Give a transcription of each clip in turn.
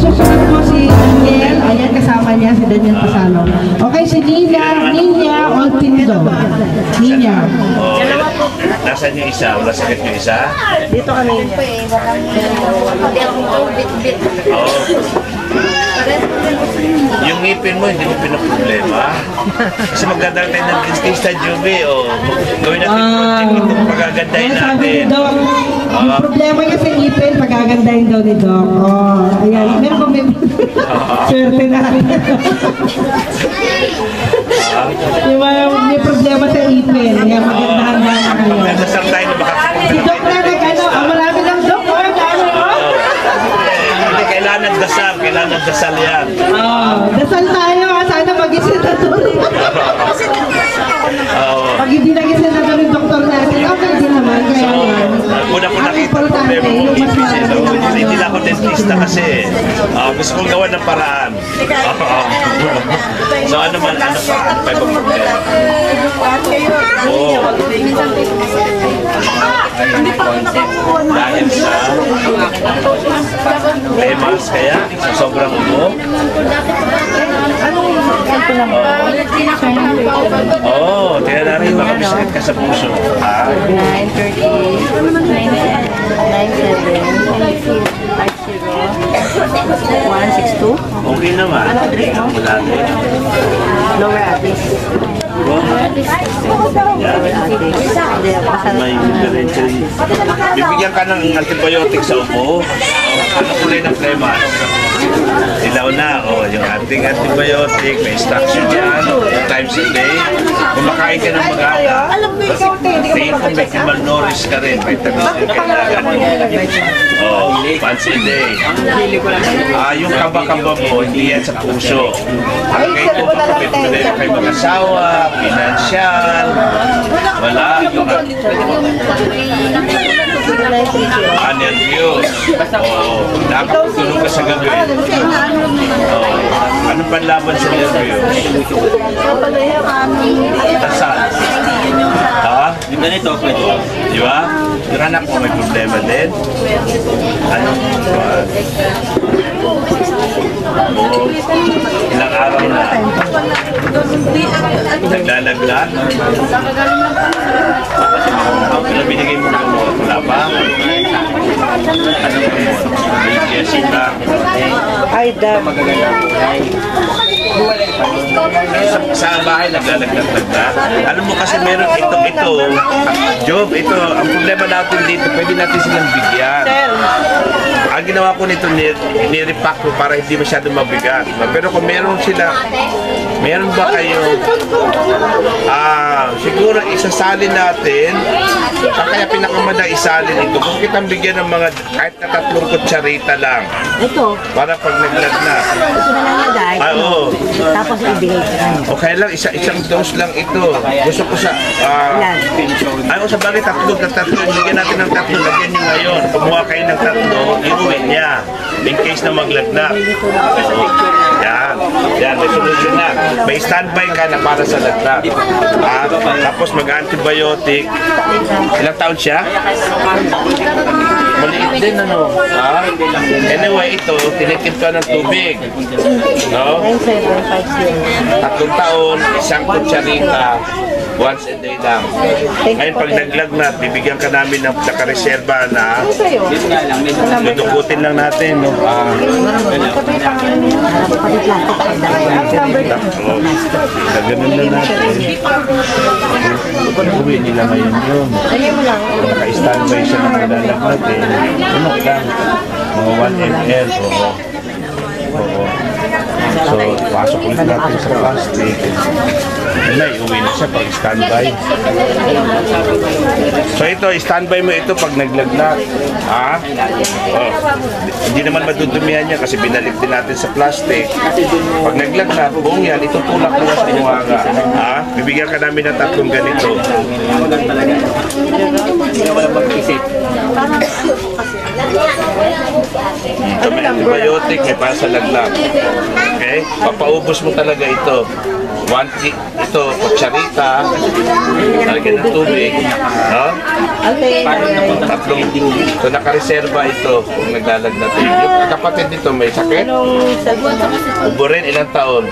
susunod po si Daniel. Ayan, kasama niya si Daniel Pasalo. Okay, si Nina Olpindo. Nina. Nasaan yung isa? Wala sakit yung isa? Dito kami. Oo. Yung ngipin mo, hindi mo pinaproblema. Kasi magdadala tayo ng dentist sa Juve, o gawin natin ito, pagagandahin natin. Yung problema niya sa ngipin, pagagandahin daw ni Doc. Oh, ayan. Meron ba may swerte na rin. May problema sa ngipin. Ayan, magandahan na kayo. Magdasal tayo na baka. Si Doc na nag-ano, marami ng Doc. Kailangan dasal, kailangan dasal yan. Dasal tayo, sana mag-isip na tuloy. Pag hindi nag-isip na tuloy yung doktor natin, okay din naman. Kaya yan. Muna ko nakita ang problema kong ngipin. Hindi lang ako dentista kasi. Gusto kong gawa ng paraan. So ano man, ano pa? Ano pa ibang problema? Dahil sa lemas kaya sa sobrang ubo. Tingnan natin baka bisakit ka sa puso. 930-97-50-162. Okay naman. Mula din. Lower Addis. May hereditary. Bibigyan ka ng antibiotic sa ubo. Ano kulay ng flema? Ilaw na. Yung ating antibiotic, may instruction yan. 2 times a day. Kumakain ka ng mag-aga. Tingin kung may malnourished ka rin. Vitamins yung kailangan. Once a day. Yung kaba-kaba mo, hindi yan sa puso. Kaya kung pakapit-problema kayo mag-asawa, financial, wala. Nervyos. Dapat tulog ka sa gabi. Ano pa laban sa nervyos? Tasal. Ha? Ganito, pwede. Di ba? Yung anak mo may problema din. Ano? Ilang araw na naglalaglag. Ano binigay mo gamot? Wala pa? Anong gamot? Yasita? Ay, da. Sa bahay naglalagdag-lagdag. Alam mo kasi meron ito. Job, ito. Ang problema natin dito, pwede natin silang bigyan. Ang ginawa ko nito, nirepack ko para hindi masyado mabigat. Pero kung meron ba kayo, siguro isasalin natin, kaya pinakamadang isalin ito. Kung kitang bigyan ng mga, kahit na 3 kutsarita lang. Ito. Para pag naglagnat. Ito na lang nagay. Oo. Tapos ibigay ka kanya. Okay lang, isang dose lang ito. Gusto ko sa, sa bagay, 3. Bigyan natin ng 3. Lagyan nyo ngayon. Kumuha kayo ng 3, iuwi niya. In case na maglagnat. Yan, may solusyon na. May standby ka na para sa lagnat. Tapos mag-antibiotic. Ilang taon siya? Maliit din, ano? Anyway, ito, tinitip ka ng tubig. No? 3 taon, 1 kutsarita, once a day lang. Ngayon, pag naglagnat, bibigyan ka namin ng nakareserba na dudukutin lang natin. No? Ganun na natin. Uwi nila ngayon yun. Naka-standby siya na naglalaklat eh. Ano lang? Mga 1 ml. So, pasok ulit natin sa plastic. Uwi na siya pag standby. So ito, standby mo ito pag naglagnat. Hindi naman madudumihan niya kasi binalik din natin sa plastic. Pag naglagnat, buong yan, itutulak mo sa iwaga. Bibigyan ka namin ng 3 ganito. Ito may antibiotic, may pasalaglag. Okay? Papaubos mo talaga ito. ito, kutsarita, lalagyan ng tubig, no? Tatlong, so nakareserba ito kung naglalagnat. Yung kapatid dito may sakit? Ubo rin, ilang taon?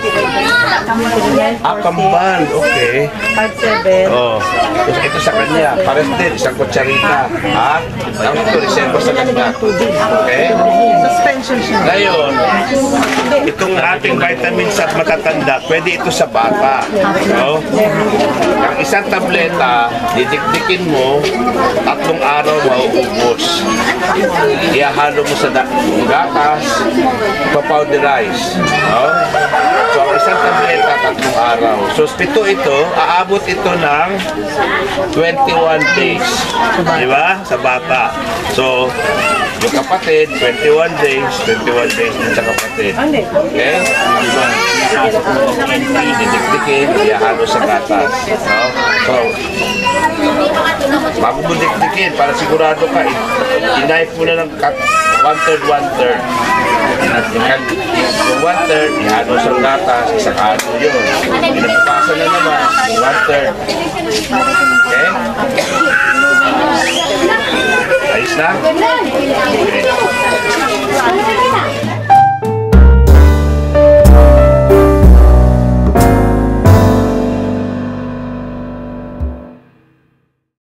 Kambal, okay. 5'7". Oh, so ito sa kanya, pares din, isang kutsarita. Ha? Tapos ito, reserva sa lagnat. Okay? Suspension siya. Ngayon, itong ating vitamins at matatanda, pwede ito sa bata. No? Ang isang tableta, didikdikin mo, 3 araw mauubos. Ihahalo mo sa gatas, papowderize. No? So, ang isang tableta, 3 araw. So, 7 ito, aabot ito ng 21 days. Di ba? Sa bata. So, yung kapatid, 21 days din sa kapatid. Okay? Didikdikin, ihahalo sa gatas. No? So, bago mo dikdikin, para sigurado ka, i-knife mo na ng 1/3. Yung 1/3, ihalo sa gatas, isang halo yun. Pinapapasa na naman, 1/3. Okay? Ayos na?